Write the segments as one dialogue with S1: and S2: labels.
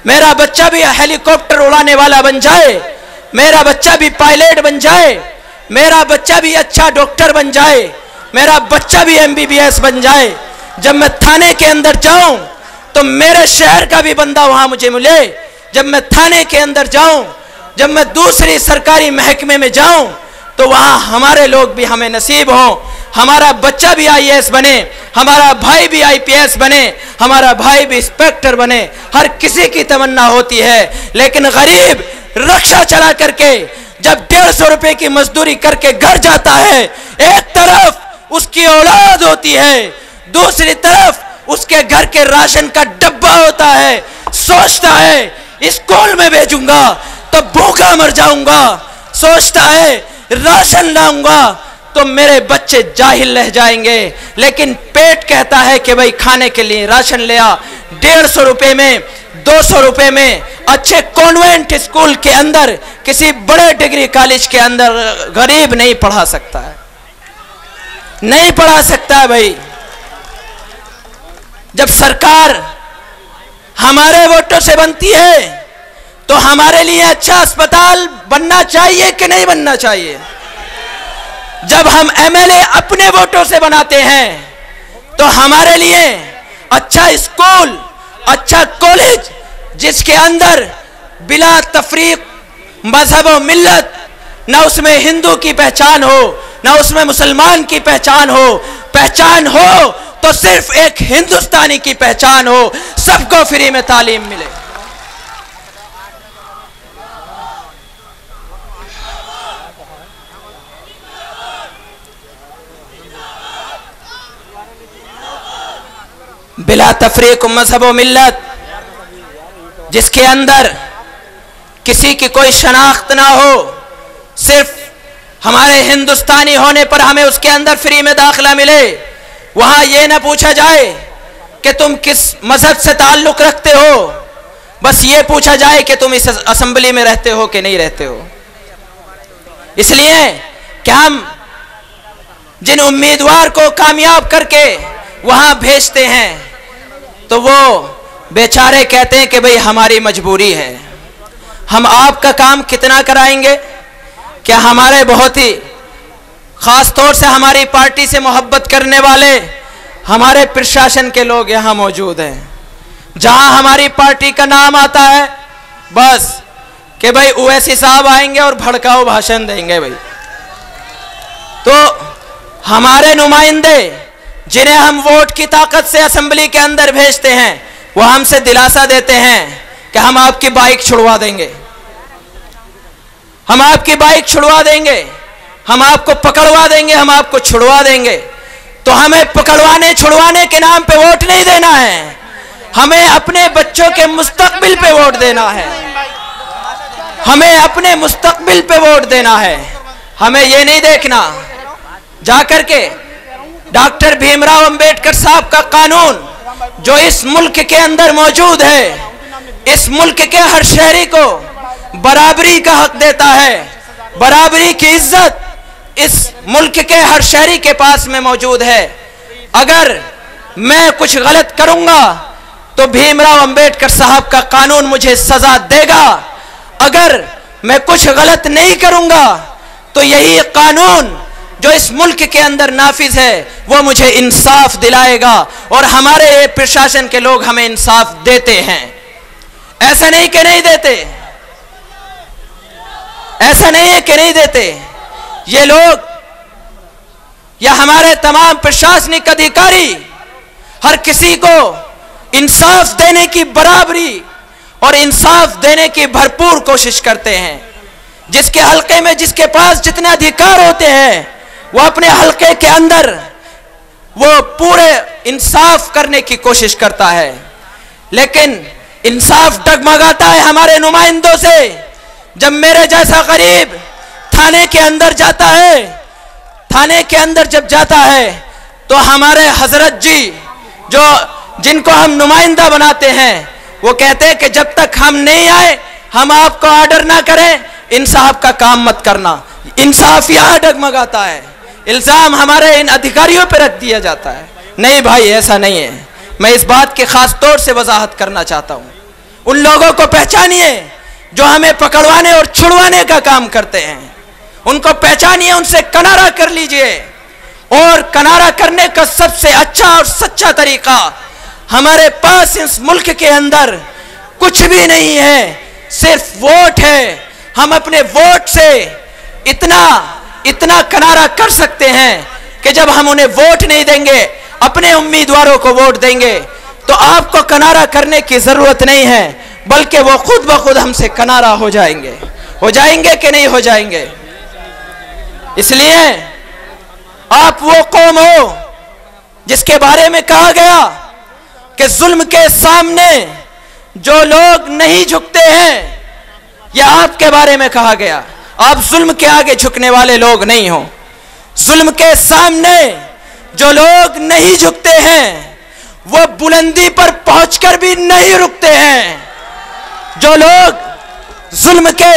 S1: मेरा बच्चा भी हेलीकॉप्टर उड़ाने वाला बन जाए, मेरा बच्चा भी पायलट बन जाए, मेरा बच्चा भी अच्छा डॉक्टर बन जाए, मेरा बच्चा भी MBBS बन जाए। जब मैं थाने के अंदर जाऊं तो मेरे शहर का भी बंदा वहां मुझे मिले। जब मैं थाने के अंदर जाऊं, जब मैं दूसरी सरकारी महकमे में जाऊं तो वहां हमारे लोग भी हमें नसीब हों, हमारा बच्चा भी IAS बने, हमारा भाई भी IPS बने, हमारा भाई भी इंस्पेक्टर बने। हर किसी की तमन्ना होती है, लेकिन गरीब रक्षा चला करके जब 150 रुपए की मजदूरी करके घर जाता है, एक तरफ उसकी औलाद होती है, दूसरी तरफ उसके घर के राशन का डब्बा होता है। सोचता है स्कूल में भेजूंगा तो भूखा मर जाऊंगा, सोचता है राशन लाऊंगा तो मेरे बच्चे जाहिल रह जाएंगे, लेकिन पेट कहता है कि भाई खाने के लिए राशन ले आ। 150 रुपए में, 200 रुपए में अच्छे कॉन्वेंट स्कूल के अंदर, किसी बड़े डिग्री कॉलेज के अंदर गरीब नहीं पढ़ा सकता है, नहीं पढ़ा सकता है भाई। जब सरकार हमारे वोटों से बनती है तो हमारे लिए अच्छा अस्पताल बनना चाहिए कि नहीं बनना चाहिए? जब हम MLA अपने वोटों से बनाते हैं तो हमारे लिए अच्छा स्कूल, अच्छा कॉलेज, जिसके अंदर बिला तफरीक मजहब और मिल्लत, ना उसमें हिंदू की पहचान हो, ना उसमें मुसलमान की पहचान हो तो सिर्फ एक हिंदुस्तानी की पहचान हो, सबको फ्री में तालीम मिले। बिला तफरीक मजहब व मिल्लत, जिसके अंदर किसी की कोई शनाख्त ना हो, सिर्फ हमारे हिंदुस्तानी होने पर हमें उसके अंदर फ्री में दाखिला मिले। वहां यह ना पूछा जाए कि तुम किस मजहब से ताल्लुक रखते हो, बस ये पूछा जाए कि तुम इस असेंबली में रहते हो कि नहीं रहते हो। इसलिए कि हम जिन उम्मीदवार को कामयाब करके वहां भेजते हैं तो वो बेचारे कहते हैं कि भाई हमारी मजबूरी है। हम आपका काम कितना कराएंगे? क्या हमारे बहुत ही खास तौर से हमारी पार्टी से मोहब्बत करने वाले हमारे प्रशासन के लोग यहाँ मौजूद हैं। जहां हमारी पार्टी का नाम आता है बस कि भाई ओवैसी साहब आएंगे और भड़काऊ भाषण देंगे भाई। तो हमारे नुमाइंदे जिन्हें हम वोट की ताकत से असेंबली के अंदर भेजते हैं, वो हमसे दिलासा देते हैं कि हम आपकी बाइक छुड़वा देंगे, हम आपकी बाइक छुड़वा देंगे, हम आपको पकड़वा देंगे, हम आपको छुड़वा देंगे। तो हमें पकड़वाने छुड़वाने के नाम पे वोट नहीं देना है, हमें अपने बच्चों के मुस्तकबिल पे वोट देना है, हमें अपने मुस्तकबिल पे वोट देना है। हमें ये नहीं देखना जाकर के डॉक्टर भीमराव अंबेडकर साहब का कानून जो इस मुल्क के अंदर मौजूद है, इस मुल्क के हर शहरी को बराबरी का हक देता है, बराबरी की इज्जत इस मुल्क के हर शहरी के पास में मौजूद है। अगर मैं कुछ गलत करूंगा तो भीमराव अंबेडकर साहब का कानून मुझे सजा देगा, अगर मैं कुछ गलत नहीं करूंगा तो यही कानून जो इस मुल्क के अंदर नाफिज है वो मुझे इंसाफ दिलाएगा, और हमारे प्रशासन के लोग हमें इंसाफ देते हैं। ऐसा नहीं कि नहीं देते, ऐसा नहीं है कि नहीं देते। ये लोग या हमारे तमाम प्रशासनिक अधिकारी हर किसी को इंसाफ देने की बराबरी और इंसाफ देने की भरपूर कोशिश करते हैं। जिसके हल्के में जिसके पास जितने अधिकार होते हैं वो अपने हल्के के अंदर वो पूरे इंसाफ करने की कोशिश करता है, लेकिन इंसाफ डगमगाता है हमारे नुमाइंदों से। जब मेरे जैसा गरीब थाने के अंदर जाता है, थाने के अंदर जब जाता है तो हमारे हजरत जी जो जिनको हम नुमाइंदा बनाते हैं वो कहते हैं कि जब तक हम नहीं आए हम आपको ऑर्डर ना करें, इंसाफ का काम मत करना। इंसाफ यहाँ डगमगाता है, इल्जाम हमारे इन अधिकारियों पर रख दिया जाता है। नहीं भाई, ऐसा नहीं है। मैं इस बात की खास तौर से वजाहत करना चाहता हूँ। उन लोगों को पहचानिए जो हमें पकड़वाने और छुड़वाने का काम करते हैं। उनको पहचानिए, उनसे किनारा कर लीजिए। और किनारा करने का सबसे अच्छा और सच्चा तरीका, हमारे पास इस मुल्क के अंदर कुछ भी नहीं है, सिर्फ वोट है। हम अपने वोट से इतना किनारा कर सकते हैं कि जब हम उन्हें वोट नहीं देंगे, अपने उम्मीदवारों को वोट देंगे, तो आपको किनारा करने की जरूरत नहीं है, बल्कि वो खुद ब खुद हमसे किनारा हो जाएंगे कि नहीं हो जाएंगे। इसलिए आप वो कौम हो जिसके बारे में कहा गया कि जुल्म के सामने जो लोग नहीं झुकते हैं, यह आपके बारे में कहा गया। आप जुल्म के आगे झुकने वाले लोग नहीं हो। जुल्म के सामने जो लोग नहीं झुकते हैं, वो बुलंदी पर पहुंचकर भी नहीं रुकते हैं। जो लोग जुल्म के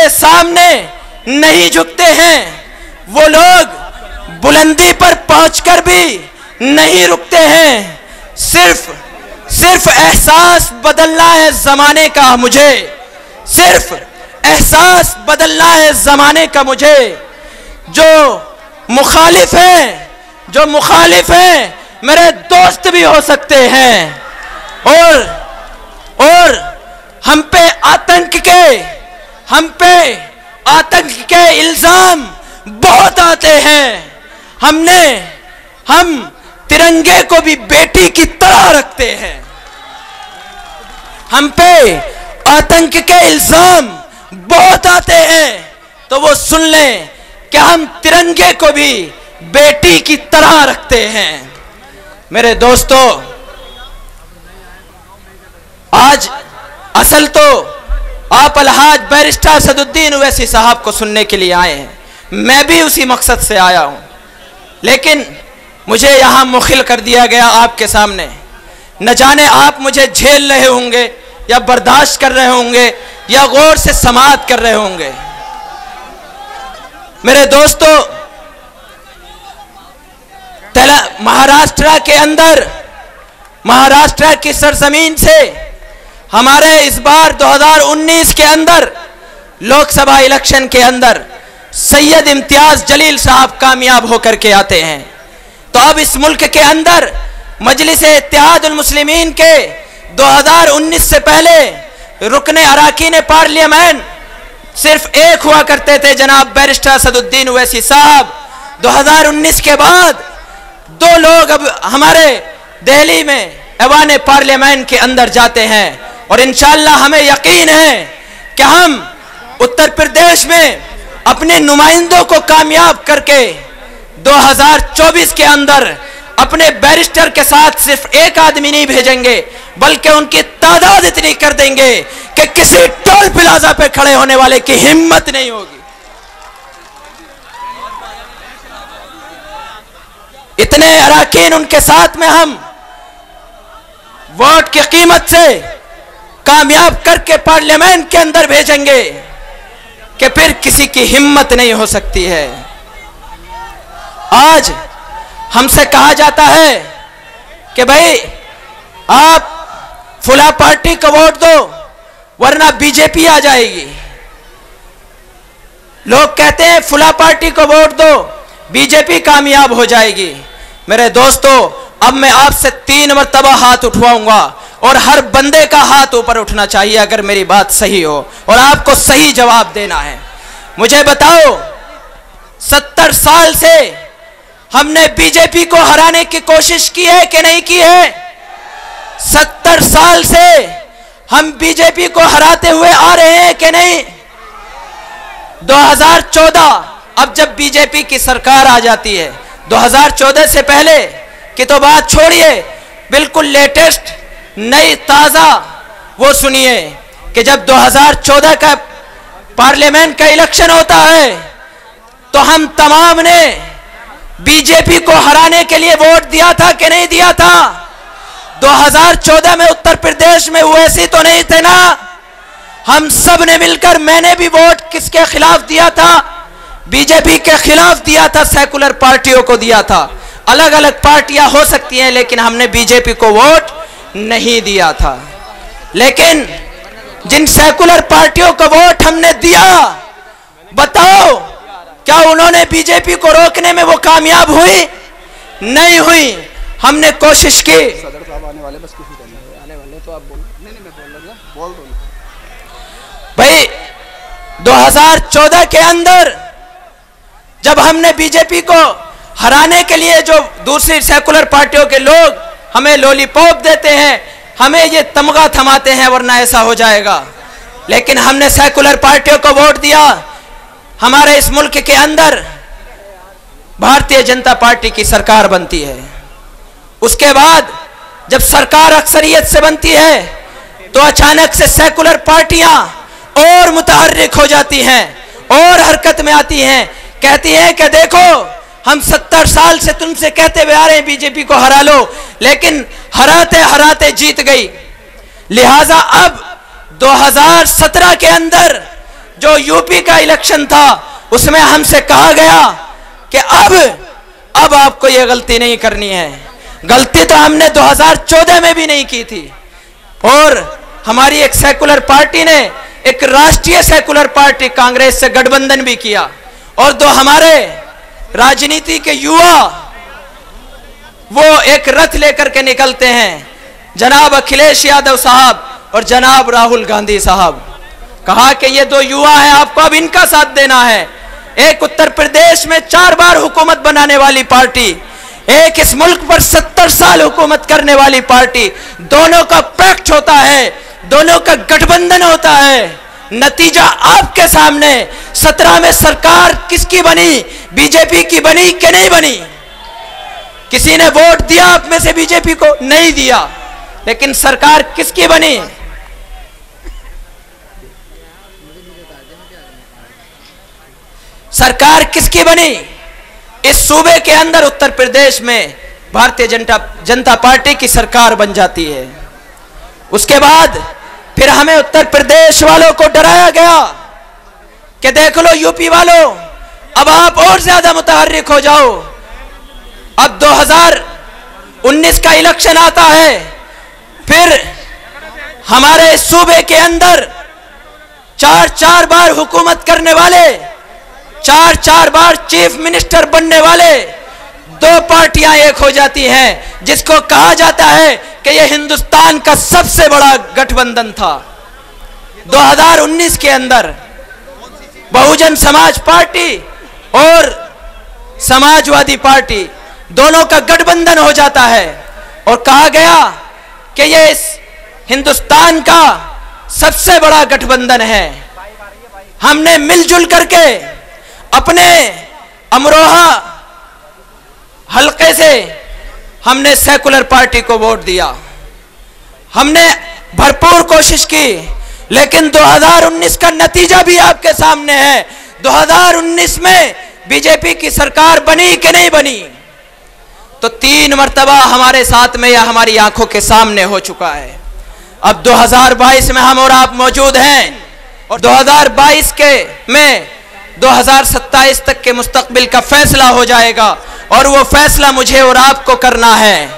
S1: सामने नहीं झुकते हैं, वो लोग बुलंदी पर पहुंचकर भी नहीं रुकते हैं। सिर्फ एहसास बदलना है ज़माने का मुझे, सिर्फ एहसास बदलना है ज़माने का मुझे। जो मुखालिफ हैं मेरे दोस्त भी हो सकते हैं। और हम पे आतंक के इल्जाम बहुत आते हैं। हम तिरंगे को भी बेटी की तरह रखते हैं। हम पे आतंक के इल्जाम बहुत आते हैं, तो वो सुन लें कि हम तिरंगे को भी बेटी की तरह रखते हैं। मेरे दोस्तों, आज असल तो आप अलहाज बैरिस्टर सदुद्दीन ओवैसी साहब को सुनने के लिए आए हैं। मैं भी उसी मकसद से आया हूं, लेकिन मुझे यहां मुखिल कर दिया गया आपके सामने। न जाने आप मुझे झेल रहे होंगे या बर्दाश्त कर रहे होंगे या गौर से समाअत कर रहे होंगे। मेरे दोस्तों, महाराष्ट्र की सरजमीन से हमारे इस बार 2019 के अंदर लोकसभा इलेक्शन के अंदर सैयद इम्तियाज जलील साहब कामयाब होकर के आते हैं। तो अब इस मुल्क के अंदर मजलिस-ए-इत्तेहादुल मुस्लिमीन के 2019 से पहले रुकने अराकीन पार्लियामेंट सिर्फ एक हुआ करते थे, जनाब बैरिस्टर सदुद्दीन ओवैसी साहब। 2019 के बाद 2 लोग अब हमारे दिल्ली में ऐवान पार्लियामेंट के अंदर जाते हैं, और इंशाअल्लाह हमें यकीन है कि हम उत्तर प्रदेश में अपने नुमाइंदों को कामयाब करके 2024 के अंदर अपने बैरिस्टर के साथ सिर्फ एक आदमी नहीं भेजेंगे, बल्कि उनकी तादाद इतनी कर देंगे कि किसी टोल प्लाजा पे खड़े होने वाले की हिम्मत नहीं होगी। इतने अराकीन उनके साथ में हम वोट की कीमत से कामयाब करके पार्लियामेंट के अंदर भेजेंगे कि फिर किसी की हिम्मत नहीं हो सकती है। आज हमसे कहा जाता है कि भाई आप फुला पार्टी को वोट दो वरना बीजेपी आ जाएगी। लोग कहते हैं फुला पार्टी को वोट दो बीजेपी कामयाब हो जाएगी। मेरे दोस्तों, अब मैं आपसे 3 मरतबा हाथ उठवाऊंगा और हर बंदे का हाथ ऊपर उठना चाहिए अगर मेरी बात सही हो, और आपको सही जवाब देना है। मुझे बताओ, 70 साल से हमने बीजेपी को हराने की कोशिश की है कि नहीं की है? 70 साल से हम बीजेपी को हराते हुए आ रहे हैं कि नहीं? 2014 अब जब बीजेपी की सरकार आ जाती है, 2014 से पहले की तो बात छोड़िए, बिल्कुल लेटेस्ट नई ताज़ा वो सुनिए कि जब 2014 का पार्लियामेंट का इलेक्शन होता है तो हम तमाम ने बीजेपी को हराने के लिए वोट दिया था कि नहीं दिया था? 2014 में उत्तर प्रदेश में ओवैसी तो नहीं थे ना? हम सब ने मिलकर, मैंने भी वोट किसके खिलाफ दिया था? बीजेपी के खिलाफ दिया था, सेकुलर पार्टियों को दिया था। अलग अलग पार्टियां हो सकती हैं, लेकिन हमने बीजेपी को वोट नहीं दिया था। लेकिन जिन सेकुलर पार्टियों को वोट हमने दिया, बताओ क्या उन्होंने बीजेपी को रोकने में वो कामयाब हुई? नहीं हुई। हमने कोशिश की। भाई 2014 के अंदर जब हमने बीजेपी को हराने के लिए, जो दूसरी सेकुलर पार्टियों के लोग हमें लॉलीपॉप देते हैं, हमें ये तमगा थमाते हैं वरना ऐसा हो जाएगा, लेकिन हमने सेकुलर पार्टियों को वोट दिया। हमारे इस मुल्क के अंदर भारतीय जनता पार्टी की सरकार बनती है। उसके बाद जब सरकार अक्सरियत से बनती है तो अचानक से सेकुलर पार्टियां और मुतहर्रिक हो जाती हैं और हरकत में आती हैं, कहती हैं कि देखो हम 70 साल से तुमसे कहते हुए आ रहे हैं बीजेपी को हरा लो, लेकिन हराते हराते जीत गई। लिहाजा अब 2017 के अंदर जो यूपी का इलेक्शन था उसमें हमसे कहा गया कि अब आपको ये गलती नहीं करनी है। गलती तो हमने 2014 में भी नहीं की थी, और हमारी एक सेकुलर पार्टी ने एक राष्ट्रीय सेकुलर पार्टी कांग्रेस से गठबंधन भी किया, और दो हमारे राजनीति के युवा वो एक रथ लेकर के निकलते हैं, जनाब अखिलेश यादव साहब और जनाब राहुल गांधी साहब। कहा कि ये दो युवा हैं, आपको अब इनका साथ देना है। एक उत्तर प्रदेश में 4 बार हुकूमत बनाने वाली पार्टी, एक इस मुल्क पर 70 साल हुकूमत करने वाली पार्टी, दोनों का पैक्ट होता है, दोनों का गठबंधन होता है। नतीजा आपके सामने। 17 में सरकार किसकी बनी? बीजेपी की बनी कि नहीं बनी? किसी ने वोट दिया आप में से बीजेपी को? नहीं दिया। लेकिन सरकार किसकी बनी? सरकार किसकी बनी? इस सूबे के अंदर उत्तर प्रदेश में भारतीय जनता पार्टी की सरकार बन जाती है। उसके बाद फिर हमें उत्तर प्रदेश वालों को डराया गया कि देख लो यूपी वालों, अब आप और ज्यादा मुतहर्रिक हो जाओ। अब 2019 का इलेक्शन आता है, फिर हमारे सूबे के अंदर 4 बार हुकूमत करने वाले, 4 बार चीफ मिनिस्टर बनने वाले 2 पार्टियां एक हो जाती हैं, जिसको कहा जाता है कि यह हिंदुस्तान का सबसे बड़ा गठबंधन था। 2019 के अंदर बहुजन समाज पार्टी और समाजवादी पार्टी दोनों का गठबंधन हो जाता है, और कहा गया कि यह इस हिंदुस्तान का सबसे बड़ा गठबंधन है। हमने मिलजुल करके अपने अमरोहा हल्के से हमने सेकुलर पार्टी को वोट दिया। हमने भरपूर कोशिश की, लेकिन 2019 का नतीजा भी आपके सामने है। 2019 में बीजेपी की सरकार बनी कि नहीं बनी? तो 3 मर्तबा हमारे साथ में या हमारी आंखों के सामने हो चुका है। अब 2022 में हम और आप मौजूद हैं, और 2022 के में 2027 तक के मुस्तकबिल का फैसला हो जाएगा, और वो फैसला मुझे और आपको करना है।